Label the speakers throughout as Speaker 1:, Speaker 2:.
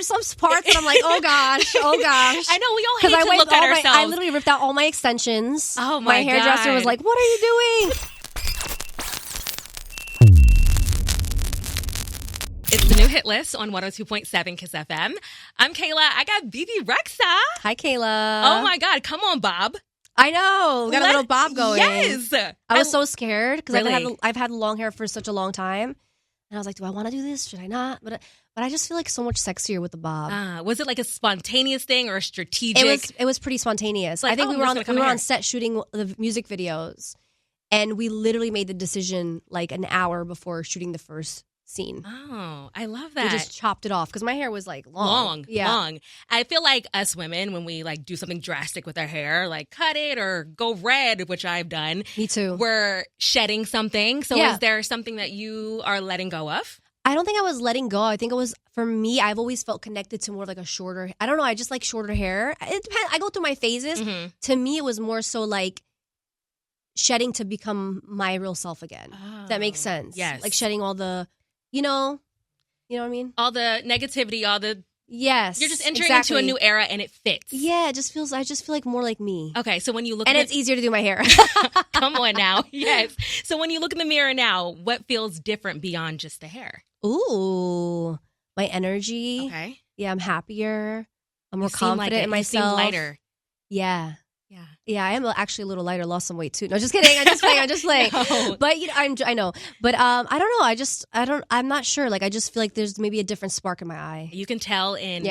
Speaker 1: there's some parts that I'm like, oh gosh.
Speaker 2: I know, we all hate to look at ourselves.
Speaker 1: I literally ripped out all my extensions.
Speaker 2: Oh,
Speaker 1: my hairdresser was like, what are you doing?
Speaker 2: It's the new hit list on 102.7 Kiss FM. I'm Kayla. I got Bebe Rexha.
Speaker 1: Hi, Kayla.
Speaker 2: Oh, my God. Come on, Bob.
Speaker 1: I know. We got a little bob going.
Speaker 2: Yes.
Speaker 1: I was so scared because
Speaker 2: Really?
Speaker 1: I've had long hair for such a long time. And I was like, do I want to do this? Should I not? But I just feel like so much sexier with the bob.
Speaker 2: Was it like a spontaneous thing or a strategic?
Speaker 1: It was pretty spontaneous.
Speaker 2: Like,
Speaker 1: I think we were on set shooting the music videos. And we literally made the decision like an hour before shooting the first scene.
Speaker 2: Oh, I love that.
Speaker 1: We just chopped it off because my hair was like long.
Speaker 2: Long. I feel like us women, when we like do something drastic with our hair, like cut it or go red, which I've done.
Speaker 1: Me too.
Speaker 2: We're shedding something. So is there something that you are letting go of?
Speaker 1: I don't think I was letting go. I think it was, for me, I've always felt connected to more like a shorter, I don't know, I just like shorter hair. It depends. I go through my phases.
Speaker 2: Mm-hmm.
Speaker 1: To me, it was more so like shedding to become my real self again.
Speaker 2: Oh,
Speaker 1: That makes sense.
Speaker 2: yes.
Speaker 1: Like shedding all the, you know what I mean?
Speaker 2: All the negativity,
Speaker 1: Yes.
Speaker 2: you're just entering into a new era and it fits.
Speaker 1: Yeah, I just feel like more like me.
Speaker 2: Okay, so when you look
Speaker 1: And
Speaker 2: at
Speaker 1: it's easier to do my hair.
Speaker 2: Come on now. Yes. So when you look in the mirror now, what feels different beyond just the hair?
Speaker 1: Ooh, my energy.
Speaker 2: Okay.
Speaker 1: Yeah, I'm happier. I'm more
Speaker 2: You seem like
Speaker 1: confident
Speaker 2: it.
Speaker 1: in
Speaker 2: You seem
Speaker 1: myself.
Speaker 2: lighter.
Speaker 1: Yeah.
Speaker 2: Yeah.
Speaker 1: Yeah, I am actually a little lighter. Lost some weight too. No, just kidding. I'm just playing.
Speaker 2: No.
Speaker 1: But I know. But I don't know. I'm not sure. Like I just feel like there's maybe a different spark in my eye.
Speaker 2: You can tell in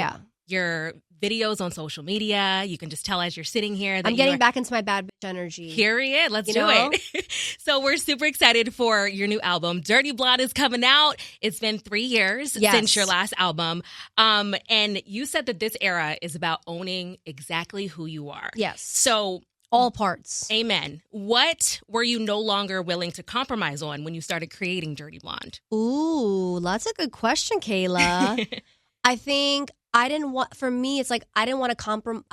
Speaker 2: your videos on social media. You can just tell as you're sitting here that
Speaker 1: I'm getting back into my bad bitch energy.
Speaker 2: Period. Let's do it. So we're super excited for your new album. Dirty Blonde is coming out. It's been 3 years since your last album. And you said that this era is about owning exactly who you are.
Speaker 1: Yes.
Speaker 2: So
Speaker 1: all parts.
Speaker 2: Amen. What were you no longer willing to compromise on when you started creating Dirty Blonde?
Speaker 1: Ooh, that's a good question, Kayla. I think for me, it's like I didn't want to compromise.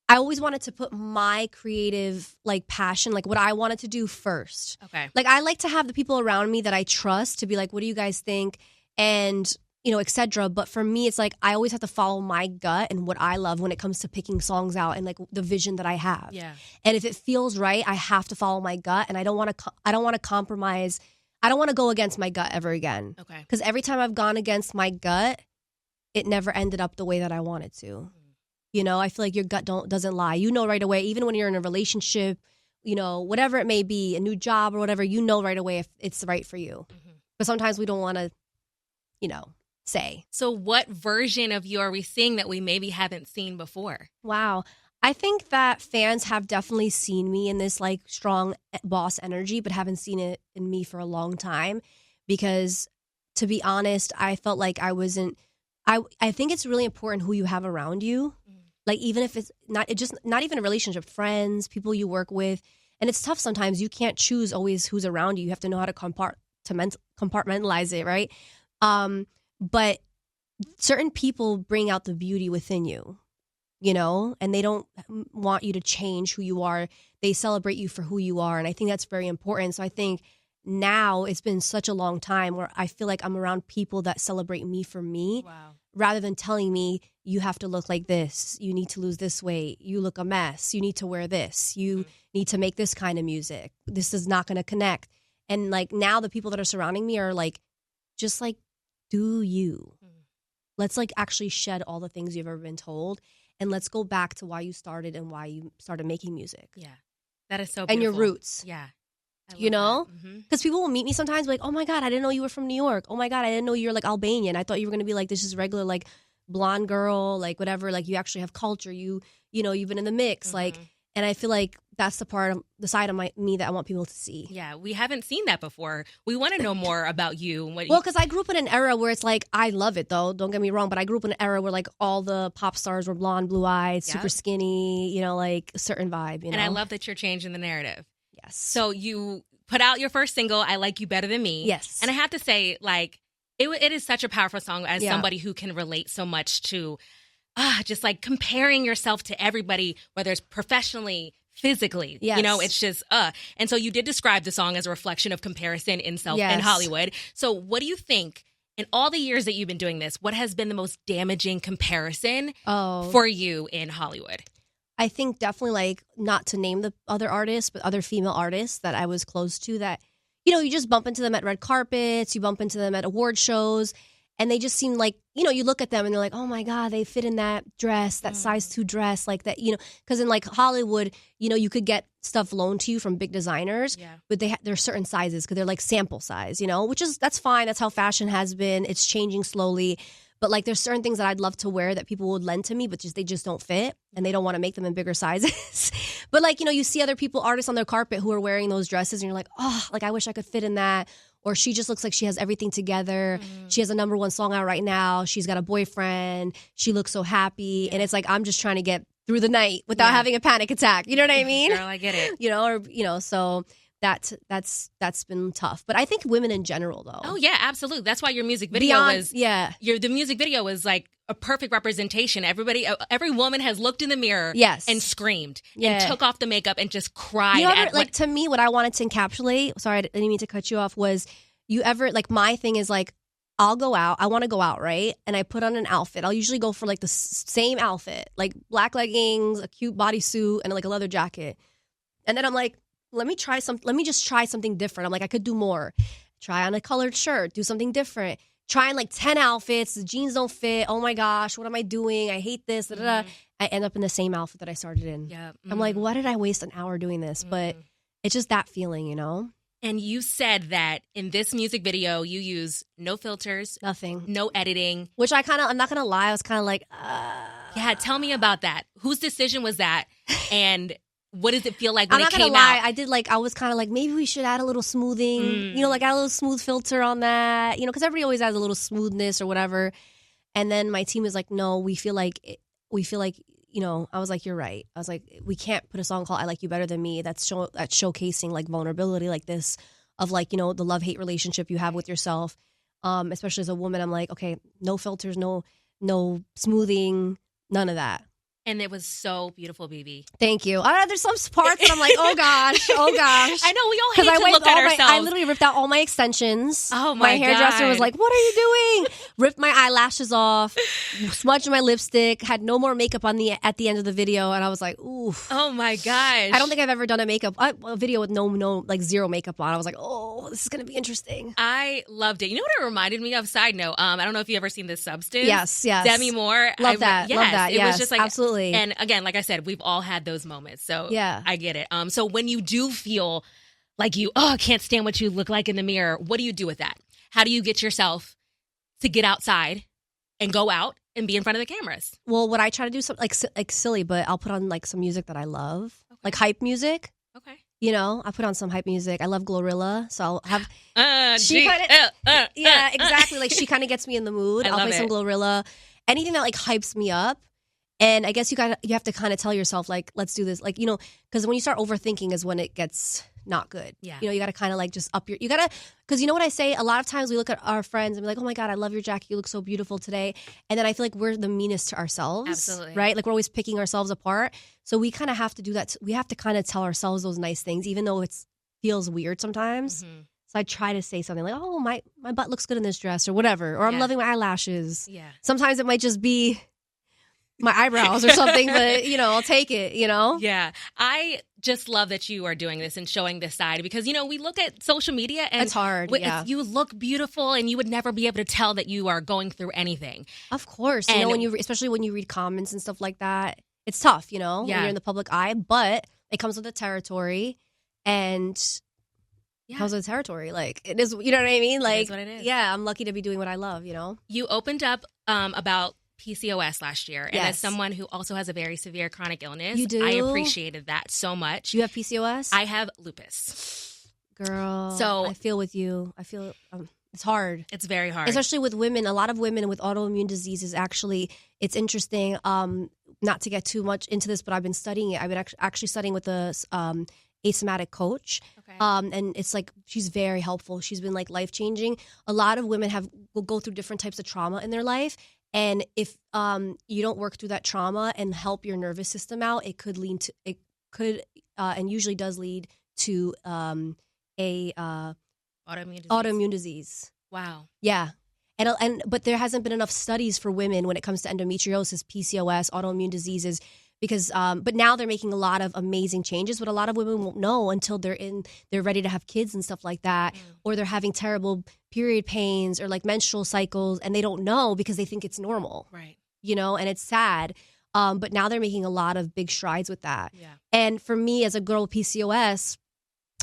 Speaker 1: I always wanted to put my creative like passion, like what I wanted to do first.
Speaker 2: Okay.
Speaker 1: Like I like to have the people around me that I trust to be like, what do you guys think? And, etc. But for me, it's like I always have to follow my gut and what I love when it comes to picking songs out and like the vision that I have.
Speaker 2: Yeah.
Speaker 1: And if it feels right, I have to follow my gut, and I don't want to compromise. I don't want to go against my gut ever again.
Speaker 2: Okay.
Speaker 1: Because every time I've gone against my gut, it never ended up the way that I wanted to. I feel like your gut doesn't lie. You know right away, even when you're in a relationship, whatever it may be, a new job or whatever, right away if it's right for you. Mm-hmm. But sometimes we don't want to, say.
Speaker 2: So what version of you are we seeing that we maybe haven't seen before?
Speaker 1: Wow. I think that fans have definitely seen me in this like strong boss energy, but haven't seen it in me for a long time. Because to be honest, I felt like I wasn't. I think it's really important who you have around you. Like even if it's not even a relationship, friends, people you work with. And it's tough sometimes. You can't choose always who's around you. You have to know how to compartmentalize it, right? But certain people bring out the beauty within you, and they don't want you to change who you are. They celebrate you for who you are. And I think that's very important. So I think now it's been such a long time where I feel like I'm around people that celebrate me for me.
Speaker 2: Wow.
Speaker 1: Rather than telling me you have to look like this, you need to lose this weight, you look a mess, you need to wear this, you need to make this kind of music, this is not going to connect. And like now the people that are surrounding me are like, just like, do you. Let's like actually shed all the things you've ever been told, and let's go back to why you started and why you started making music.
Speaker 2: Yeah, that is so beautiful.
Speaker 1: And your roots.
Speaker 2: Yeah.
Speaker 1: Because people will meet me sometimes like, oh my God, I didn't know you were from New York. Oh my God, I didn't know you were like Albanian. I thought you were going to be like this just regular like blonde girl, like whatever. Like you actually have culture. You've been in the mix. Like, and I feel like that's the side of me that I want people to see.
Speaker 2: Yeah, we haven't seen that before. We want to know more about you.
Speaker 1: Well, because I grew up in an era where it's like, I love it though, don't get me wrong, but I grew up in an era where like all the pop stars were blonde, blue-eyed, super skinny, like a certain vibe. And
Speaker 2: I love that you're changing the narrative.
Speaker 1: Yes.
Speaker 2: So you put out your first single, I Like You Better Than Me.
Speaker 1: Yes.
Speaker 2: And I have to say, like, it is such a powerful song as somebody who can relate so much to just like comparing yourself to everybody, whether it's professionally, physically.
Speaker 1: Yes.
Speaker 2: It's just, And so you did describe the song as a reflection of comparison in
Speaker 1: Yes.
Speaker 2: Hollywood. So what do you think in all the years that you've been doing this, what has been the most damaging comparison for you in Hollywood?
Speaker 1: I think definitely, like, not to name the other artists, but other female artists that I was close to that, you just bump into them at red carpets, you bump into them at award shows, and they just seem like, you look at them and they're like, oh my God, they fit in that dress, that size 2 dress, like that, because in like Hollywood, you could get stuff loaned to you from big designers, but they're certain sizes because they're like sample size, that's fine. That's how fashion has been. It's changing slowly. But like there's certain things that I'd love to wear that people would lend to me, but they just don't fit and they don't want to make them in bigger sizes. But like, you see other artists on their carpet who are wearing those dresses and you're like, oh, like I wish I could fit in that. Or she just looks like she has everything together. She has a #1 song out right now. She's got a boyfriend. She looks so happy. Yeah. And it's like, I'm just trying to get through the night without having a panic attack. You know what I mean?
Speaker 2: Girl, I get it.
Speaker 1: So that's been tough. But I think women in general, though.
Speaker 2: Oh, yeah, absolutely. That's why your music video the music video was like a perfect representation. Every woman has looked in the mirror and screamed and took off the makeup and just cried.
Speaker 1: To me, what I wanted to encapsulate, sorry, I didn't mean to cut you off, was my thing is like, I'll go out. I want to go out, right? And I put on an outfit. I'll usually go for like the same outfit, like black leggings, a cute bodysuit, and like a leather jacket. And then I'm like, let me just try something different. I'm like, I could do more. Try on a colored shirt, do something different. Try on like 10 outfits. The jeans don't fit. Oh my gosh, what am I doing? I hate this. I end up in the same outfit that I started in. Yeah. I'm like, why did I waste an hour doing this? But it's just that feeling,
Speaker 2: And you said that in this music video, you use no filters.
Speaker 1: Nothing.
Speaker 2: No editing.
Speaker 1: Which I'm not going to lie, I was kind of like,
Speaker 2: Yeah, tell me about that. Whose decision was that? And what does it feel like when it came out?
Speaker 1: I'm not gonna lie. I was kind of like, maybe we should add a little smoothing, like add a little smooth filter on that, because everybody always adds a little smoothness or whatever. And then my team was like, no, we feel like, I was like, you're right. I was like, we can't put a song called I Like You Better Than Me that's showcasing like vulnerability like this of like, the love-hate relationship you have with yourself. Especially as a woman, I'm like, okay, no filters, no smoothing, none of that.
Speaker 2: And it was so beautiful, Bebe.
Speaker 1: Thank you. There's some parts that I'm like, oh gosh.
Speaker 2: I know, we all hate to look at ourselves.
Speaker 1: I literally ripped out all my extensions.
Speaker 2: Oh my God.
Speaker 1: Hairdresser was like, what are you doing? Ripped my eyelashes off, smudged my lipstick, had no more makeup at the end of the video. And I was like, oof.
Speaker 2: Oh my gosh.
Speaker 1: I don't think I've ever done a video with no like zero makeup on. I was like, oh, this is going to be interesting.
Speaker 2: I loved it. You know what it reminded me of? Side note, I don't know if you ever seen this Substance.
Speaker 1: Yes.
Speaker 2: Demi Moore.
Speaker 1: Love that.
Speaker 2: It was just like,
Speaker 1: absolutely.
Speaker 2: And again, like I said, we've all had those moments. So I get it. So when you do feel like I can't stand what you look like in the mirror, what do you do with that? How do you get yourself to get outside and go out and be in front of the cameras?
Speaker 1: Well, what I try to do, something like silly, but I'll put on like some music that I love, like hype music.
Speaker 2: Okay.
Speaker 1: I put on some hype music. I love Glorilla, so I'll have. Exactly. Like she kind of gets me in the mood. I'll play some Glorilla. Anything that like hypes me up. And I guess you have to kind of tell yourself, like, let's do this. Like, because when you start overthinking is when it gets not good. Yeah. You got to kind of like just up because you know what I say? A lot of times we look at our friends and be like, oh my God, I love your jacket. You look so beautiful today. And then I feel like we're the meanest to ourselves.
Speaker 2: Absolutely.
Speaker 1: Right? Like we're always picking ourselves apart. So we kind of have to do that. We have to kind of tell ourselves those nice things, even though it feels weird sometimes. Mm-hmm. So I try to say something like, oh, my butt looks good in this dress or whatever. Or I'm loving my eyelashes.
Speaker 2: Yeah.
Speaker 1: Sometimes it might just be my eyebrows or something, but I'll take it,
Speaker 2: Yeah. I just love that you are doing this and showing this side because, we look at social media and
Speaker 1: it's hard.
Speaker 2: You look beautiful and you would never be able to tell that you are going through anything.
Speaker 1: Of course. And especially when you read comments and stuff like that, it's tough, when you're in the public eye, but it comes with the territory and comes with the territory. Like it is, you know what I mean? Like,
Speaker 2: it is what it is.
Speaker 1: Yeah, I'm lucky to be doing what I love,
Speaker 2: You opened up about PCOS last year. And as someone who also has a very severe chronic illness,
Speaker 1: you do?
Speaker 2: I appreciated that so much.
Speaker 1: You have PCOS?
Speaker 2: I have lupus.
Speaker 1: Girl, so I feel with you. I feel it's hard.
Speaker 2: It's very hard.
Speaker 1: Especially with women. A lot of women with autoimmune diseases, actually, it's interesting, not to get too much into this, but I've been studying it. I've been actually studying with a asomatic coach. Okay. And it's like, she's very helpful. She's been like life-changing. A lot of women will go through different types of trauma in their life. And if you don't work through that trauma and help your nervous system out, it could and usually does lead to autoimmune disease.
Speaker 2: Wow.
Speaker 1: Yeah. But there hasn't been enough studies for women when it comes to endometriosis, PCOS, autoimmune diseases, because but now they're making a lot of amazing changes, but a lot of women won't know until they're ready to have kids and stuff like that, or they're having terrible period pains or like menstrual cycles, and they don't know because they think it's normal.
Speaker 2: Right.
Speaker 1: And it's sad. But now they're making a lot of big strides with that.
Speaker 2: Yeah.
Speaker 1: And for me as a girl with PCOS,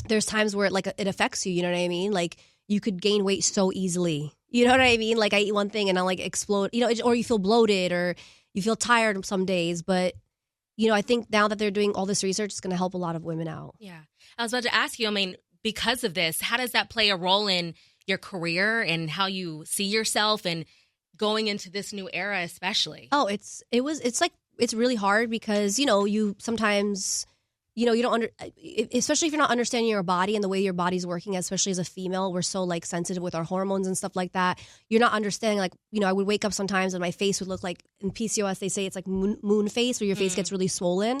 Speaker 1: there's times where it affects you, you know what I mean? Like you could gain weight so easily. You know what I mean? Like I eat one thing and I like explode, or you feel bloated or you feel tired some days. But, I think now that they're doing all this research, it's going to help a lot of women out.
Speaker 2: Yeah. I was about to ask you, because of this, how does that play a role in your career and how you see yourself and going into this new era, especially?
Speaker 1: Oh, it's really hard because, you sometimes, you don't especially if you're not understanding your body and the way your body's working, especially as a female, we're so like sensitive with our hormones and stuff like that. You're not understanding, like, I would wake up sometimes and my face would look like, in PCOS, they say it's like moon face, where your face gets really swollen.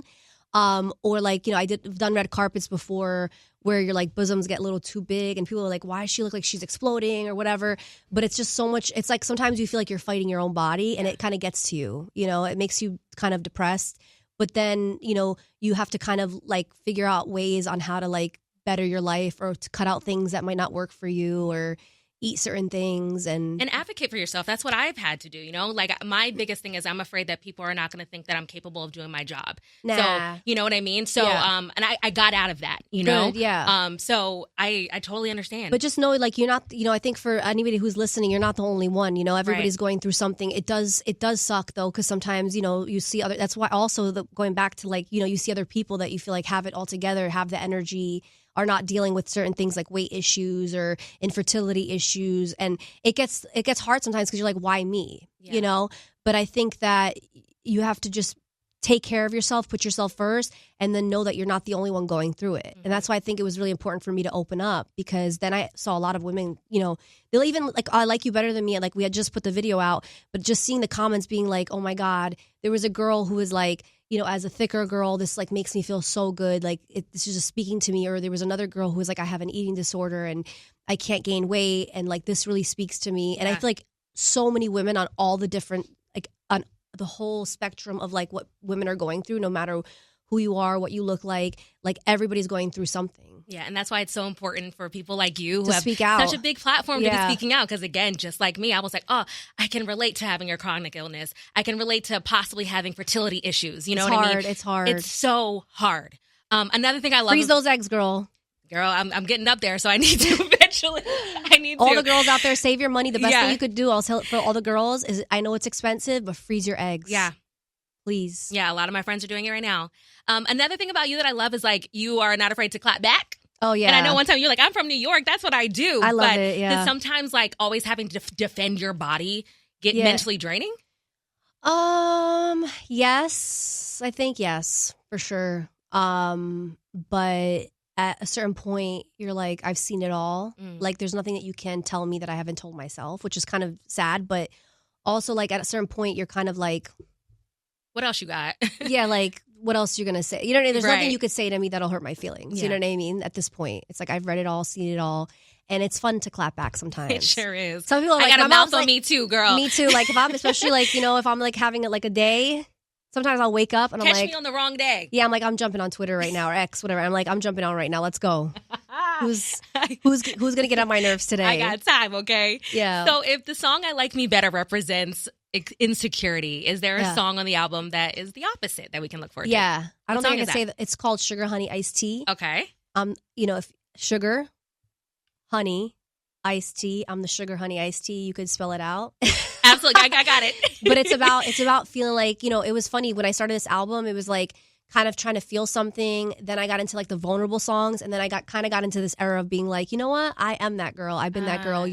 Speaker 1: Or like, I've done red carpets before where your like bosoms get a little too big and people are like, why does she look like she's exploding or whatever? But it's just so much. It's like sometimes you feel like you're fighting your own body and it kind of gets to you, it makes you kind of depressed. But then, you have to kind of like figure out ways on how to like better your life or to cut out things that might not work for you or eat certain things and
Speaker 2: advocate for yourself. That's what I've had to do, Like my biggest thing is I'm afraid that people are not going to think that I'm capable of doing my job.
Speaker 1: Nah.
Speaker 2: So, you know what I mean? So, and I got out of that,
Speaker 1: Good, yeah.
Speaker 2: So I totally understand.
Speaker 1: But just know, like, you're not, I think for anybody who's listening, you're not the only one, everybody's going through something. It does suck though. Cause sometimes, you see that's why also going back to like, you see other people that you feel like have it all together, have the energy, are not dealing with certain things like weight issues or infertility issues. And it gets hard sometimes because you're like, why me?
Speaker 2: Yeah.
Speaker 1: But I think that you have to just take care of yourself, put yourself first, and then know that you're not the only one going through it. And that's why I think it was really important for me to open up, because then I saw a lot of women, they'll even like, I like you better than me. Like we had just put the video out, but just seeing the comments being like, oh my God, there was a girl who was like, as a thicker girl, this like makes me feel so good. Like this is just speaking to me. Or there was another girl who was like, I have an eating disorder and I can't gain weight. And like, this really speaks to me. And I feel like so many women on all the different, like on the whole spectrum of like what women are going through, no matter who you are, what you look like everybody's going through something.
Speaker 2: Yeah, and that's why it's so important for people like you who
Speaker 1: to
Speaker 2: have
Speaker 1: speak out.
Speaker 2: Such a big platform to be speaking out. Because again, just like me, I was like, oh, I can relate to having a chronic illness. I can relate to possibly having fertility issues. You know what I mean?
Speaker 1: It's hard.
Speaker 2: It's so hard. Another thing I love.
Speaker 1: Freeze those eggs, girl.
Speaker 2: Girl, I'm getting up there, so I need to eventually.
Speaker 1: All the girls out there, save your money. The best thing you could do, I'll tell for all the girls, is I know it's expensive, but freeze your eggs.
Speaker 2: Yeah.
Speaker 1: Please.
Speaker 2: Yeah, a lot of my friends are doing it right now. Another thing about you that I love is like you are not afraid to clap back.
Speaker 1: Oh, yeah.
Speaker 2: And I know one time you're like, I'm from New York. That's what I do.
Speaker 1: I love it, yeah.
Speaker 2: Does sometimes like always having to defend your body get mentally draining?
Speaker 1: Yes. I think yes, for sure. But at a certain point, you're like, I've seen it all. Like, there's nothing that you can tell me that I haven't told myself, which is kind of sad. But also, like, at a certain point, you're kind of like,
Speaker 2: what else you got?
Speaker 1: Yeah, like, what else you're going to say? You know what I mean? There's nothing you could say to me that'll hurt my feelings. You know what I mean? At this point, it's like I've read it all, seen it all. And it's fun to clap back sometimes.
Speaker 2: It sure is.
Speaker 1: Some people are like,
Speaker 2: I got a mouth on
Speaker 1: like,
Speaker 2: me too, girl.
Speaker 1: Me too. Like, if I'm, especially like, if I'm like having like a day, sometimes I'll wake up and I'm like,
Speaker 2: catch me on the wrong day.
Speaker 1: Yeah, I'm like, I'm jumping on Twitter right now or X, whatever. I'm like, I'm jumping on right now. Let's go. Who's gonna get on my nerves today?
Speaker 2: I got time, okay?
Speaker 1: Yeah.
Speaker 2: So if the song "I Like Me Better" represents insecurity, is there a song on the album that is the opposite that we can look forward to?
Speaker 1: Yeah, I don't think I can say that. It's called "Sugar Honey Iced Tea."
Speaker 2: Okay.
Speaker 1: If sugar, honey, iced tea. I'm the sugar honey iced tea. You could spell it out.
Speaker 2: Absolutely, I got it.
Speaker 1: But it's about feeling like, it was funny when I started this album. It was like kind of trying to feel something. Then I got into like the vulnerable songs, and then I got into this era of being like, you know what? I am that girl. I've been that girl.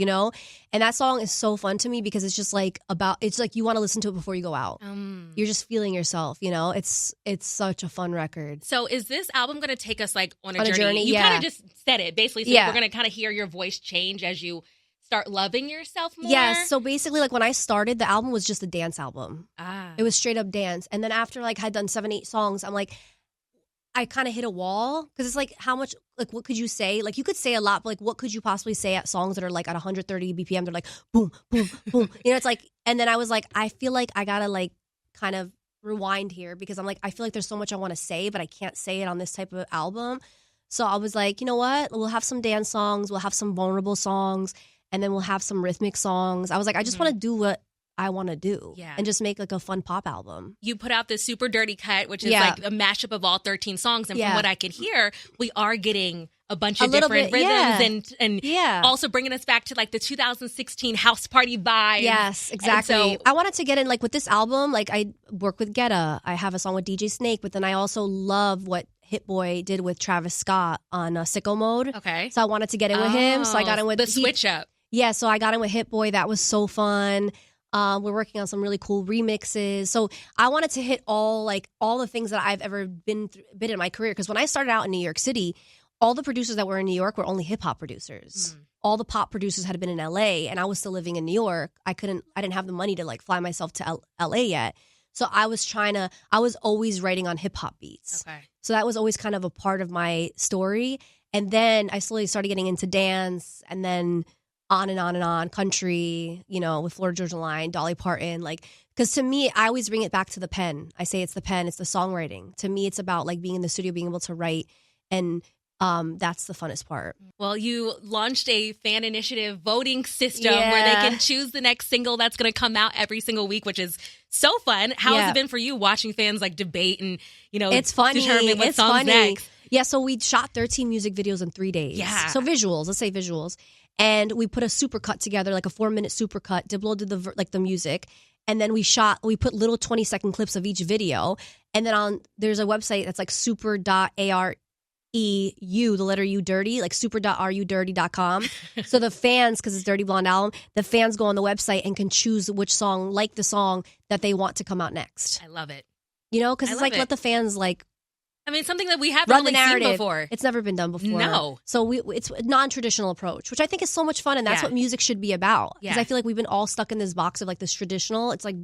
Speaker 1: And that song is so fun to me because it's just like it's like you want to listen to it before you go out. You're just feeling yourself. It's such a fun record.
Speaker 2: So is this album going to take us like on a journey? You
Speaker 1: yeah.
Speaker 2: kind of just said it basically. So we're going to kind of hear your voice change as you start loving yourself more?
Speaker 1: Yes. So basically, like when I started, the album was just a dance album. It was straight up dance. And then after like I had done 7-8 songs, I'm like, I kind of hit a wall because it's like, how much, like, what could you say? Like, you could say a lot, but like, what could you possibly say at songs that are like at 130 BPM? They're like, boom, boom, boom. It's like, and then I was like, I feel like I gotta like kind of rewind here because I'm like, I feel like there's so much I want to say, but I can't say it on this type of album. So I was like, you know what? We'll have some dance songs, we'll have some vulnerable songs, and then we'll have some rhythmic songs. I was like, I just want to do what I want to do and just make like a fun pop album.
Speaker 2: You put out this super dirty cut, which is like a mashup of all 13 songs. And from what I could hear, we are getting a bunch of different rhythms and also bringing us back to like the 2016 house party vibe.
Speaker 1: Yes, exactly. So, I wanted to get in like with this album, like I work with Guetta. I have a song with DJ Snake, but then I also love what Hit Boy did with Travis Scott on Sicko Mode.
Speaker 2: Okay.
Speaker 1: So I wanted to get in with him. So I got in with
Speaker 2: the switch up.
Speaker 1: Yeah, so I got in with Hit Boy. That was so fun. We're working on some really cool remixes. So I wanted to hit all the things that I've ever been in my career. Because when I started out in New York City, all the producers that were in New York were only hip hop producers. All the pop producers had been in LA, and I was still living in New York. I didn't have the money to like fly myself to LA yet. So I was always writing on hip hop beats. Okay. So that was always kind of a part of my story. And then I slowly started getting into dance, and then on and on and on, country, with Florida Georgia Line, Dolly Parton, like, because to me, I always bring it back to the pen. I say it's the pen, it's the songwriting. To me, it's about like being in the studio, being able to write, and that's the funnest part.
Speaker 2: Well, you launched a fan initiative voting system where they can choose the next single that's going to come out every single week, which is so fun. How has it been for you watching fans like debate and,
Speaker 1: it's funny.
Speaker 2: Determine what song's next?
Speaker 1: Yeah, so we shot 13 music videos in 3 days.
Speaker 2: Yeah.
Speaker 1: So visuals, let's say visuals. And we put a supercut together, like a 4-minute supercut. Diblo did the music. And then we put little 20-second clips of each video. And then there's a website that's like super.areu, the letter U dirty, like super.rudirty.com. So the fans, because it's Dirty Blonde album, the fans go on the website and can choose which song, like the song that they want to come out next.
Speaker 2: I love it.
Speaker 1: Because it's like let the fans like,
Speaker 2: I mean, something that we haven't really seen before.
Speaker 1: It's never been done before.
Speaker 2: No.
Speaker 1: So it's a non-traditional approach, which I think is so much fun, and that's what music should be about. Because I feel like we've been all stuck in this box of like this traditional. It's like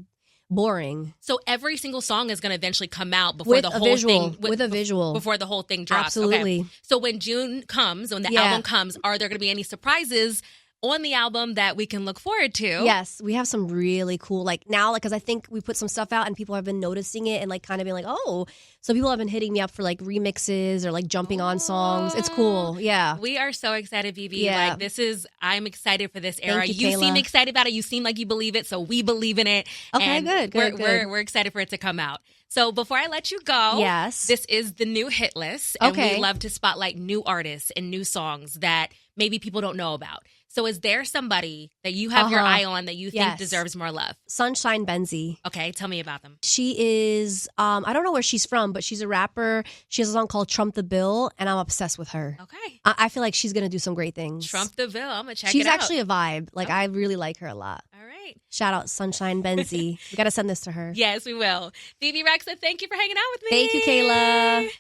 Speaker 1: boring.
Speaker 2: So every single song is going to eventually come out before the whole thing.
Speaker 1: With a visual.
Speaker 2: Before the whole thing drops.
Speaker 1: Absolutely.
Speaker 2: Okay. So when June comes, when the album comes, are there going to be any surprises on the album that we can look forward to?
Speaker 1: Yes, we have some really cool, because I think we put some stuff out and people have been noticing it and like kind of being like, oh, so people have been hitting me up for like remixes or like jumping on songs. It's cool. Yeah.
Speaker 2: We are so excited, Bebe. Yeah. I'm excited for this era.
Speaker 1: Thank you,
Speaker 2: seem excited about it. You seem like you believe it, so we believe in it.
Speaker 1: Okay,
Speaker 2: and
Speaker 1: good.
Speaker 2: We're excited for it to come out. So before I let you go, this is the new hit list. And we love to spotlight new artists and new songs that maybe people don't know about. So is there somebody that you have your eye on that you think deserves more love?
Speaker 1: Sunshine Benzie.
Speaker 2: Okay, tell me about them.
Speaker 1: She is, I don't know where she's from, but she's a rapper. She has a song called Trump the Bill, and I'm obsessed with her.
Speaker 2: Okay.
Speaker 1: I feel like she's going to do some great things.
Speaker 2: Trump the Bill. I'm going to check it out.
Speaker 1: She's actually a vibe. I really like her a lot.
Speaker 2: All right.
Speaker 1: Shout out Sunshine Benzie. We got to send this to her.
Speaker 2: Yes, we will. Bebe Rexha, thank you for hanging out with me.
Speaker 1: Thank you, Kayla.